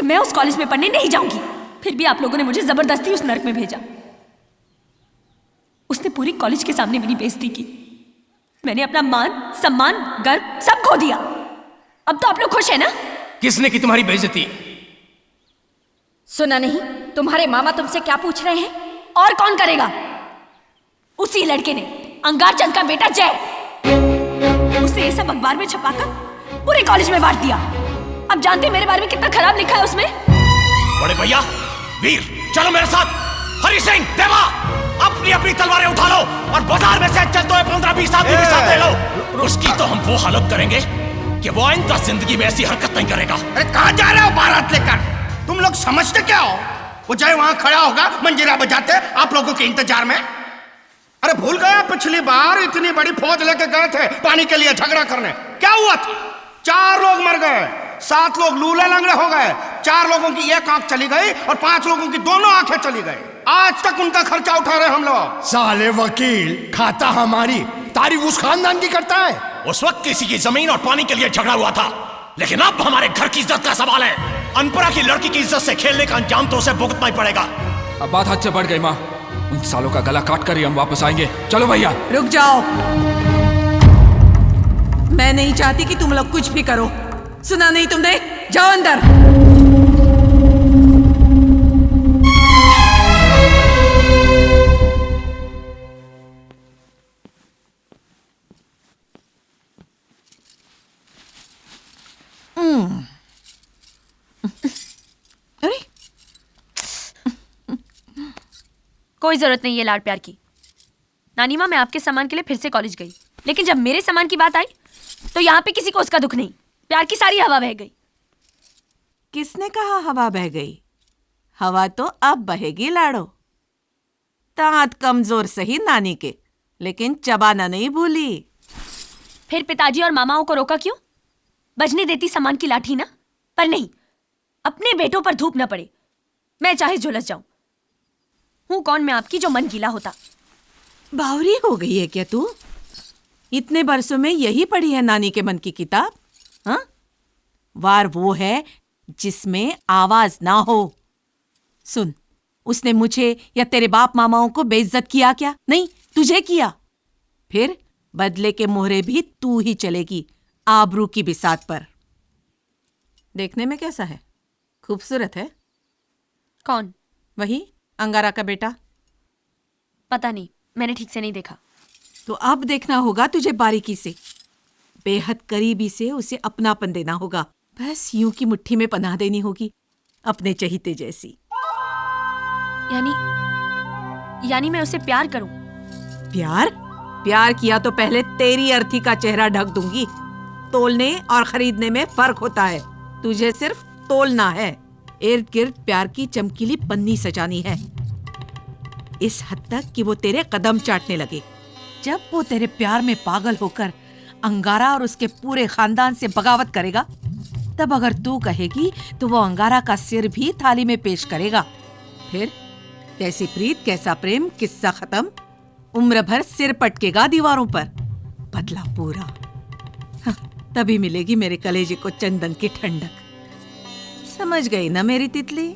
मैं उस कॉलेज में पढ़ने नहीं जाऊंगी। फिर भी आप लोगों ने मुझे जबरदस्ती उस नर्क में भेजा। उसने पूरी कॉलेज के सामने मेरी बेइज्जती की। मैंने अपना मान, सम्मान, गर्व सब खो दिया। अब तो आप लोग खुश है ना? किसने की तुम्हारी बेइज्जती? सुना नहीं? तुम्हारे मामा तुमसे क्या पूछ रहे हैं? और कौन करेगा? उसी लड़के ने, अंगार चंद का बेटा जय। उसने ये सब अखबार में छपाकर पूरे कॉलेज में बांट दिया। अब जानते हैं मेरे बारे में कितना खराब लिखा है उसमें। बड़े भैया, वीर, चलो मेरे साथ। हरि सिंह, देवा, अपनी अपनी तलवारें उठा लो और बाजार में से चलते हुए 15-20 आदमी भी साथ ले लो। उसकी तो हम वो हालत करेंगे कि वो आइंदा जिंदगी में ऐसी हरकत नहीं करेगा। अरे कहाँ जा रहे हो बारात लेकर? तुम लोग समझते क्या हो? वो जय वहां खड़ा होगा मंजीरा बजाते आप लोगों के इंतजार में। अरे भूल गया पिछली बार इतनी बड़ी फौज लेके गए थे पानी के लिए झगड़ा करने, क्या हुआ था? 4 लोग मर गए, 7 लोग लूले लंगड़े हो गए, 4 लोगों की एक आंख चली गई और 5 लोगों की दोनों आंखें चली गई। आज तक उनका खर्चा उठा रहे हम लोग। साले वकील, खाता हमारी तारीफ उस खानदान की करता है। उस वक्त किसी की जमीन और पानी के लिए झगड़ा हुआ था, लेकिन अब हमारे घर की इज्जत का सवाल है। अनपढ़ा की लड़की की इज्जत से खेलने का अंजाम तो उसे भुगतना ही पड़ेगा। अब बात हद से बढ़ गई माँ। उन सालों का गला काट कर ही हम वापस आएंगे। चलो भैया। रुक जाओ, मैं नहीं चाहती कि तुम लोग कुछ भी करो। सुना नहीं तुमने? जाओ अंदर। अरे कोई जरूरत नहीं है लाड प्यार की। नानी माँ, मैं आपके सामान के लिए फिर से कॉलेज गई, लेकिन जब मेरे सामान की बात आई तो यहाँ पे किसी को उसका दुख नहीं। प्यार की सारी हवा बह गई। किसने कहा हवा बह गई? हवा तो अब बहेगी लाड़ो। दांत कमजोर सही नानी के, लेकिन चबाना नहीं भूली। फिर पिताजी और मामाओं को रोका क्यों? बजने देती सामान की लाठी ना। पर नहीं, अपने बेटों पर धूप न पड़े। मैं चाहे झुलस जाऊं। हूं कौन मैं आपकी जो मन गीला होता। बावरी हो गई है क्या तू? इतने बरसों में यही पढ़ी है नानी के मन की किताब? हाँ? वार वो है जिसमें आवाज ना हो। सुन, उसने मुझे या तेरे बाप मामाओं को बेइज्जत किया क्या? नहीं, तुझे किया। फिर बदले के मोहरे भी तू ही चलेगी, आबरू की बिसात पर। देखने में कैसा है? खूबसूरत है? कौन? वही अंगारा का बेटा। पता नहीं, मैंने ठीक से नहीं देखा। तो अब देखना होगा तुझे बारीकी से, बेहद करीबी से उसे अपनापन देना होगा। बस यूं की मुट्ठी में पनाह देनी होगी, अपने चहीते जैसी। यानी मैं उसे प्यार करूं? प्यार? प्यार किया तो पहले तेरी अर्थी का चेहरा ढक दूंगी। तोलने और खरीदने में फर्क होता है। तुझे सिर्फ तोलना है, इर्द गिर्द प्यार की चमकीली पन्नी सजानी है, इस हद तक कि वो तेरे कदम चाटने लगे। जब वो तेरे प्यार में पागल होकर अंगारा और उसके पूरे खानदान से बगावत करेगा, तब अगर तू कहेगी तो वो अंगारा का सिर भी थाली में पेश करेगा। फिर कैसी प्रीत, कैसा प्रेम, किस्सा खत्म। उम्र भर सिर पटकेगा दीवारों पर, बदला पूरा। हाँ, तभी मिलेगी मेरे कलेजे को चंदन की ठंडक। समझ गई ना मेरी तितली?